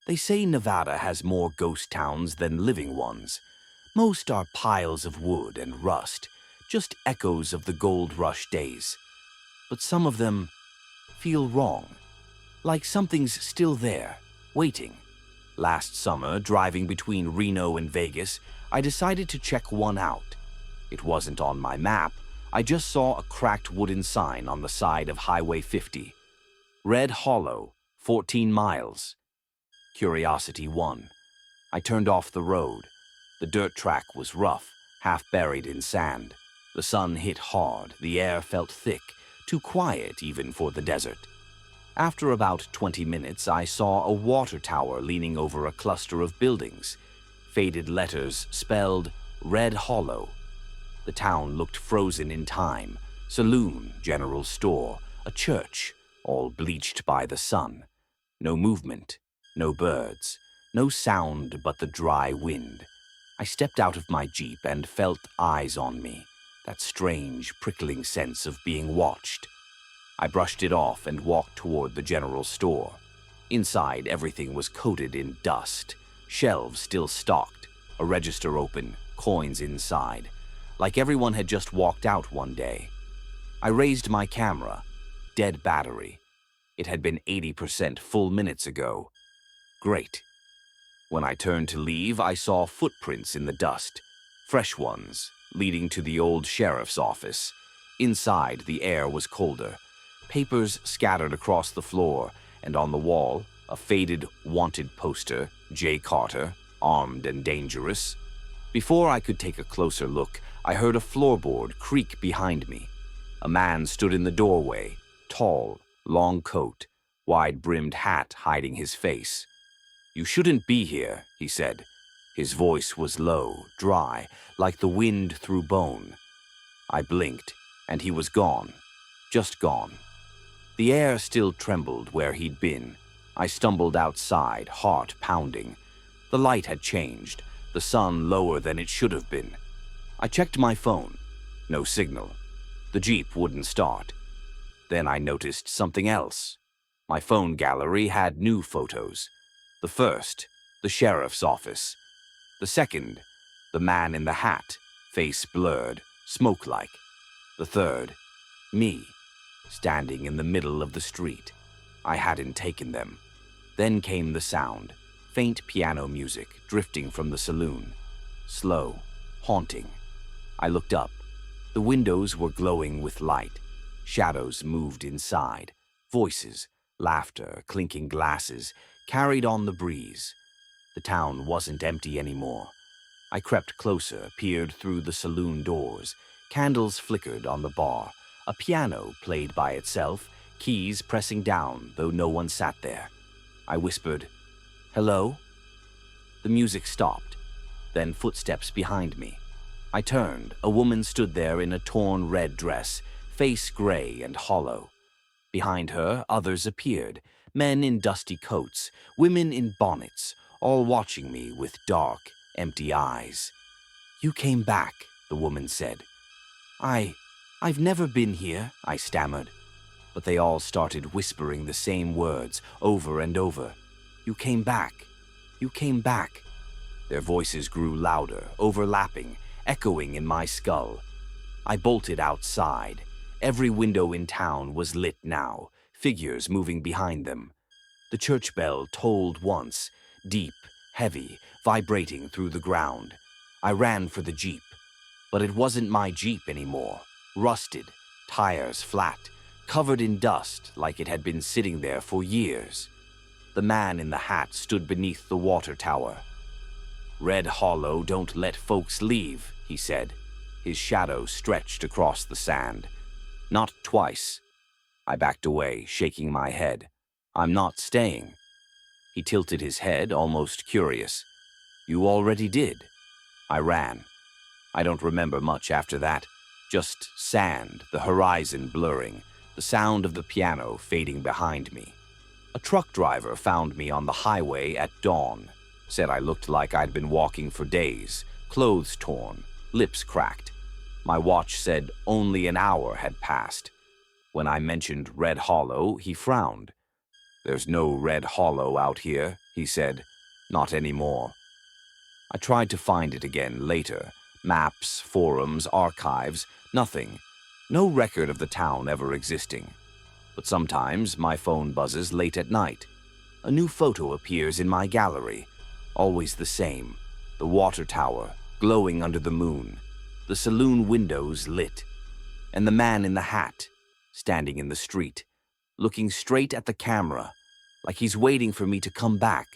They say Nevada has more ghost towns than living ones. Most are piles of wood and rust, just echoes of the gold rush days. But some of them feel wrong, like something's still there, waiting. Last summer, driving between Reno and Vegas, I decided to check one out. It wasn't on my map. I just saw a cracked wooden sign on the side of Highway 50. Red Hollow, 14 miles. Curiosity won. I turned off the road. The dirt track was rough, half buried in sand. The sun hit hard, the air felt thick, too quiet even for the desert. After about 20 minutes, I saw a water tower leaning over a cluster of buildings. Faded letters spelled Red Hollow. The town looked frozen in time. Saloon, general store, a church, all bleached by the sun. No movement, no birds, no sound but the dry wind. I stepped out of my Jeep and felt eyes on me, that strange, prickling sense of being watched. I brushed it off and walked toward the general store. Inside, everything was coated in dust. Shelves still stocked, a register open, coins inside, like everyone had just walked out one day. I raised my camera. Dead battery. It had been 80% full minutes ago. Great. When I turned to leave, I saw footprints in the dust. Fresh ones, leading to the old sheriff's office. Inside, the air was colder. Papers scattered across the floor, and on the wall, a faded wanted poster, J. Carter, armed and dangerous. Before I could take a closer look, I heard a floorboard creak behind me. A man stood in the doorway, tall, long coat, wide-brimmed hat hiding his face. "You shouldn't be here," he said. His voice was low, dry, like the wind through bone. I blinked, and he was gone. Just gone. The air still trembled where he'd been. I stumbled outside, heart pounding. The light had changed, the sun lower than it should have been. I checked my phone. No signal. The Jeep wouldn't start. Then I noticed something else. My phone gallery had new photos. The first, the sheriff's office. The second, the man in the hat, face blurred, smoke-like. The third, me, standing in the middle of the street. I hadn't taken them. Then came the sound, faint piano music drifting from the saloon. Slow, haunting. I looked up. The windows were glowing with light. Shadows moved inside. Voices, laughter, clinking glasses, carried on the breeze. The town wasn't empty anymore. I crept closer, peered through the saloon doors. Candles flickered on the bar. A piano played by itself, keys pressing down, though no one sat there. I whispered, "Hello?" The music stopped. Then footsteps behind me. I turned. A woman stood there in a torn red dress, face gray and hollow. Behind her, others appeared, men in dusty coats, women in bonnets, all watching me with dark, empty eyes. "You came back," the woman said. I've never been here," I stammered. But they all started whispering the same words over and over. "You came back. You came back." Their voices grew louder, overlapping, echoing in my skull. I bolted outside. Every window in town was lit now, figures moving behind them. The church bell tolled once, deep, heavy, vibrating through the ground. I ran for the Jeep. But it wasn't my Jeep anymore. Rusted, tires flat, covered in dust like it had been sitting there for years. The man in the hat stood beneath the water tower. "Red Hollow don't let folks leave," he said. His shadow stretched across the sand. "Not twice." I backed away, shaking my head. "I'm not staying." He tilted his head, almost curious. "You already did." I ran. I don't remember much after that. Just sand, the horizon blurring, the sound of the piano fading behind me. A truck driver found me on the highway at dawn. Said I looked like I'd been walking for days, clothes torn, lips cracked. My watch said only an hour had passed. When I mentioned Red Hollow, he frowned. "There's no Red Hollow out here," he said. Not anymore. I tried to find it again later. Maps, forums, archives, nothing. No record of the town ever existing. But sometimes my phone buzzes late at night. A new photo appears in my gallery. Always the same. The water tower, glowing under the moon. The saloon windows lit. And the man in the hat, standing in the street, looking straight at the camera, like he's waiting for me to come back.